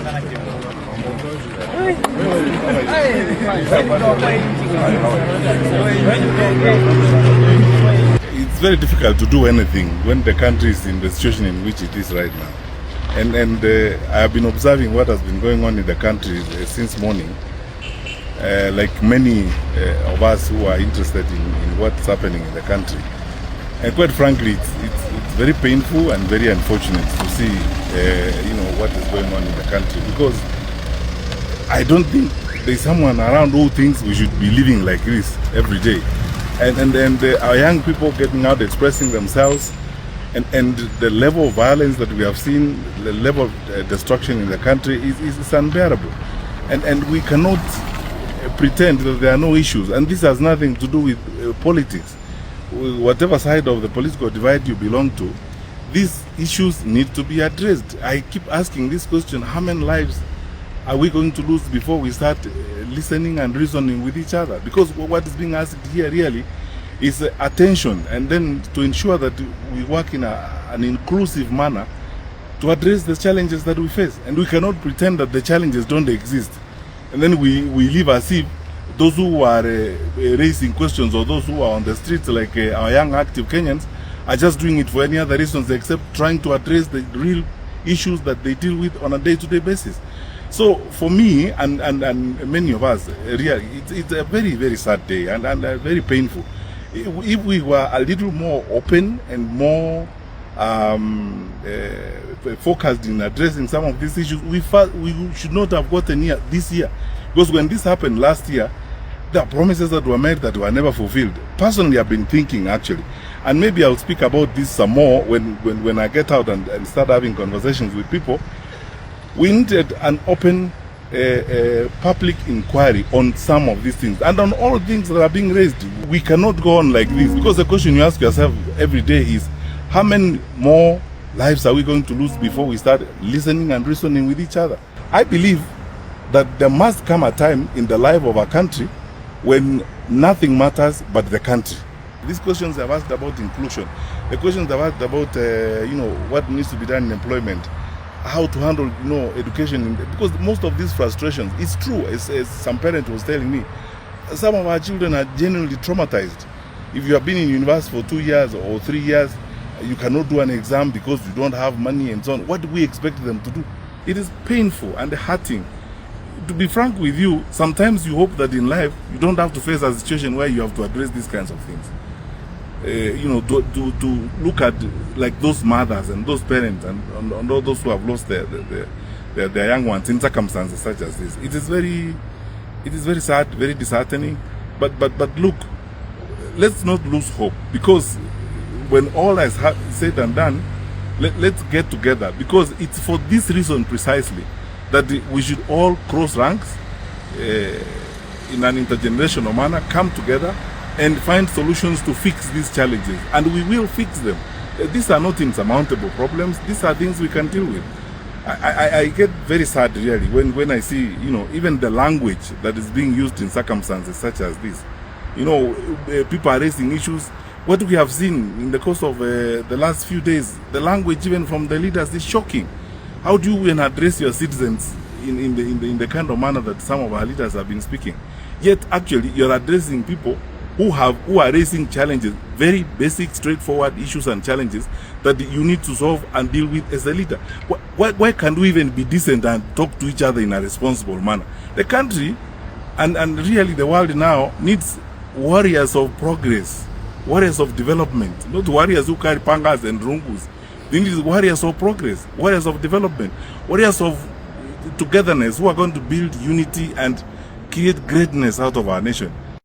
It's very difficult to do anything when the country is in the situation in which it is right now. And I have been observing what has been going on in the country since morning. Like many of us who are interested in what's happening in the country. And quite frankly, it's very painful and very unfortunate to see what is going on in the country, because I don't think there's someone around who thinks we should be living like this every day. And our young people getting out expressing themselves, and the level of violence that we have seen, the level of destruction in the country is unbearable. And we cannot pretend that there are no issues, and this has nothing to do with politics. Whatever side of the political divide you belong to, these issues need to be addressed. I keep asking this question: how many lives are we going to lose before we start listening and reasoning with each other? Because what is being asked here really is attention, and then to ensure that we work in an inclusive manner to address the challenges that we face. And we cannot pretend that the challenges don't exist, and then we live as if those who are raising questions, or those who are on the streets, like our young active Kenyans, are just doing it for any other reasons except trying to address the real issues that they deal with on a day-to-day basis. So for me and many of us, really, it's a very, very sad day and very painful. If we were a little more open and more focused in addressing some of these issues, we should not have gotten here this year. Because when this happened last year, there are promises that were made that were never fulfilled. Personally, I've been thinking, actually, and maybe I'll speak about this some more when I get out and start having conversations with people. We needed an open public inquiry on some of these things, and on all things that are being raised. We cannot go on like this, because the question you ask yourself every day is, how many more lives are we going to lose before we start listening and reasoning with each other? I believe that there must come a time in the life of our country when nothing matters but the country. These questions have asked about inclusion. The questions have asked about what needs to be done in employment, how to handle education, because most of these frustrations, it's true, as some parent was telling me, some of our children are genuinely traumatized. If you have been in university for 2 years or 3 years, you cannot do an exam because you don't have money and so on. What do we expect them to do? It is painful and hurting. To be frank with you, sometimes you hope that in life you don't have to face a situation where you have to address these kinds of things. To look at like those mothers and those parents and all those who have lost their young ones in circumstances such as this. It is very sad, very disheartening. But look, let's not lose hope, because when all is said and done, let's get together, because it's for this reason precisely that we should all cross ranks in an intergenerational manner, come together and find solutions to fix these challenges. And we will fix them. These are not insurmountable problems. These are things we can deal with. I get very sad really when I see even the language that is being used in circumstances such as this. People are raising issues. What we have seen in the course of the last few days, the language even from the leaders is shocking. How do you address your citizens in the kind of manner that some of our leaders have been speaking? Yet actually you're addressing people who are raising challenges, very basic, straightforward issues and challenges that you need to solve and deal with as a leader. Why can't we even be decent and talk to each other in a responsible manner? The country and really the world now needs warriors of progress, warriors of development, not warriors who carry pangas and rungus. They need warriors of progress, warriors of development, warriors of togetherness, who are going to build unity and create greatness out of our nation.